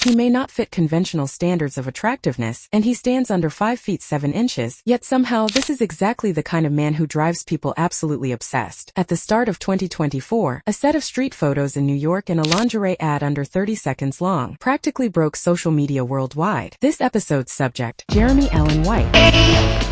He may not fit conventional standards of attractiveness, and he stands under 5 feet 7 inches, yet somehow this is exactly the kind of man who drives people absolutely obsessed. At the start of 2024, a set of street photos in New York and a lingerie ad under 30 seconds long practically broke social media worldwide. This episode's subject, Jeremy Allen White.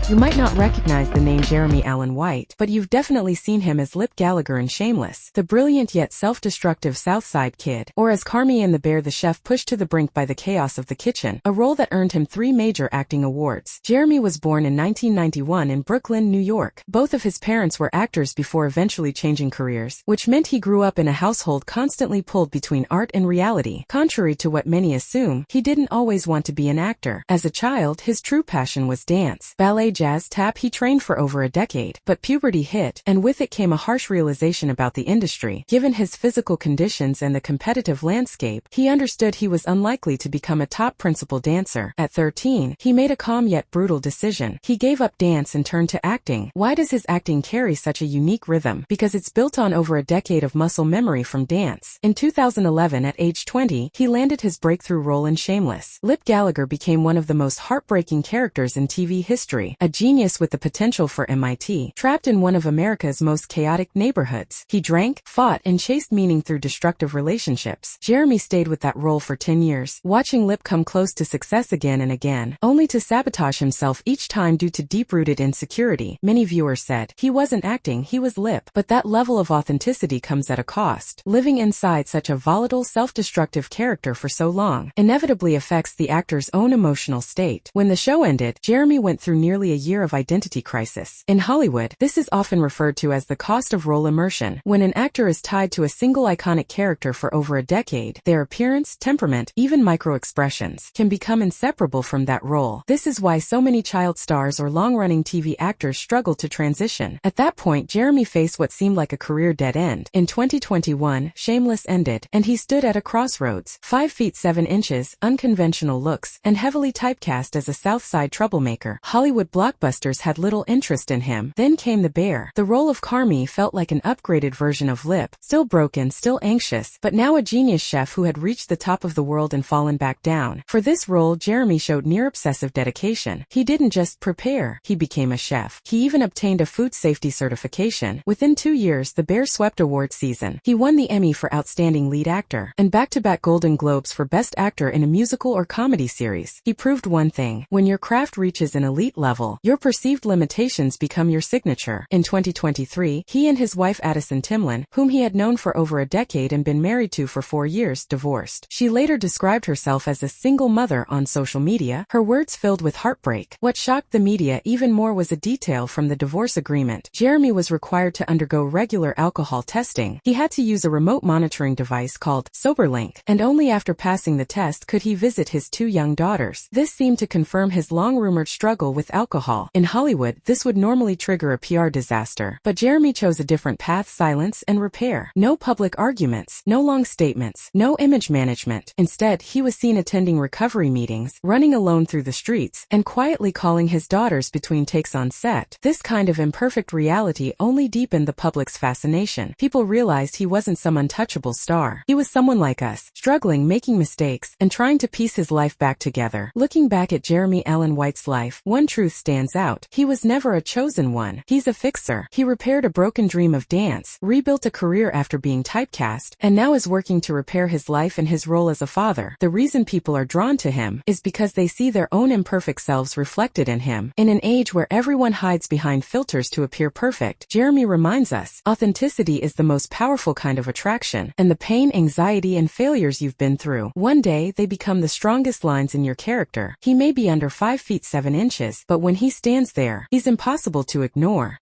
You might not recognize the name Jeremy Allen White, but you've definitely seen him as Lip Gallagher in Shameless, the brilliant yet self-destructive South Side Kid, or as Carmy in The Bear, the chef pushed to the brink by the chaos of the kitchen, a role that earned him 3 major acting awards. Jeremy was born in 1991 in Brooklyn, New York. Both of his parents were actors before eventually changing careers, which meant he grew up in a household constantly pulled between art and reality. Contrary to what many assume, he didn't always want to be an actor. As a child, his true passion was dance, ballet, jazz, tap. He trained for over a decade, but puberty hit, and with it came a harsh realization about the industry. Given his physical conditions and the competitive landscape, he understood he was unlikely to become a top principal dancer. At 13, he made a calm yet brutal decision. He gave up dance and turned to acting. Why does his acting carry such a unique rhythm? Because it's built on over a decade of muscle memory from dance. In 2011, at age 20, he landed his breakthrough role in Shameless. Lip Gallagher became one of the most heartbreaking characters in TV history, a genius with the potential for MIT. Trapped in one of America's most chaotic neighborhoods, he drank, fought, and chased meaning through destructive relationships. Jeremy stayed with that role for 10 years, watching Lip come close to success again and again, only to sabotage himself each time due to deep-rooted insecurity. Many viewers said, he wasn't acting, he was Lip. But that level of authenticity comes at a cost. Living inside such a volatile, self-destructive character for so long inevitably affects the actor's own emotional state. When the show ended, Jeremy went through nearly a year of identity crisis. In Hollywood, this is often referred to as the cost of role immersion. When an actor is tied to a single iconic character for over a decade, their appearance, temperament, even micro-expressions can become inseparable from that role. This is why so many child stars or long-running TV actors struggle to transition. At that point, Jeremy faced what seemed like a career dead end. In 2021, Shameless ended, and he stood at a crossroads. 5 feet 7 inches, unconventional looks, and heavily typecast as a South Side troublemaker. Hollywood blockbusters had little interest in him. Then came The Bear. The role of Carmy felt like an upgraded version of Lip, still broken, still anxious, but now a genius chef who had reached the top of the world and fallen back down. For this role, Jeremy showed near-obsessive dedication. He didn't just prepare, he became a chef. He even obtained a food safety certification. Within 2 years, The Bear swept award season. He won the Emmy for Outstanding Lead Actor, and back-to-back Golden Globes for Best Actor in a Musical or Comedy Series. He proved one thing: when your craft reaches an elite level, your perceived limitations become your signature. In 2023, he and his wife Addison Timlin, whom he had known for over a decade and been married to for 4 years, divorced. She later described herself as a single mother on social media, her words filled with heartbreak. What shocked the media even more was a detail from the divorce agreement. Jeremy was required to undergo regular alcohol testing. He had to use a remote monitoring device called SoberLink, and only after passing the test could he visit his 2 young daughters. This seemed to confirm his long-rumored struggle with alcohol. In Hollywood, this would normally trigger a PR disaster, but Jeremy chose a different path: silence and repair. No public arguments, no long statements, no image management. Instead, he was seen attending recovery meetings, running alone through the streets, and quietly calling his daughters between takes on set. This kind of imperfect reality only deepened the public's fascination. People realized he wasn't some untouchable star. He was someone like us, struggling, making mistakes, and trying to piece his life back together. Looking back at Jeremy Allen White's life, one truth stands out: he was never a chosen one. He's a fixer. He repaired a broken dream of dance, rebuilt a career after being typecast, and now is working to repair his life and his role as a father. The reason people are drawn to him is because they see their own imperfect selves reflected in him. In an age where everyone hides behind filters to appear perfect, Jeremy reminds us, authenticity is the most powerful kind of attraction, and the pain, anxiety, and failures you've been through, one day they become the strongest lines in your character. He may be under 5 feet 7 inches, but when he stands there, he's impossible to ignore.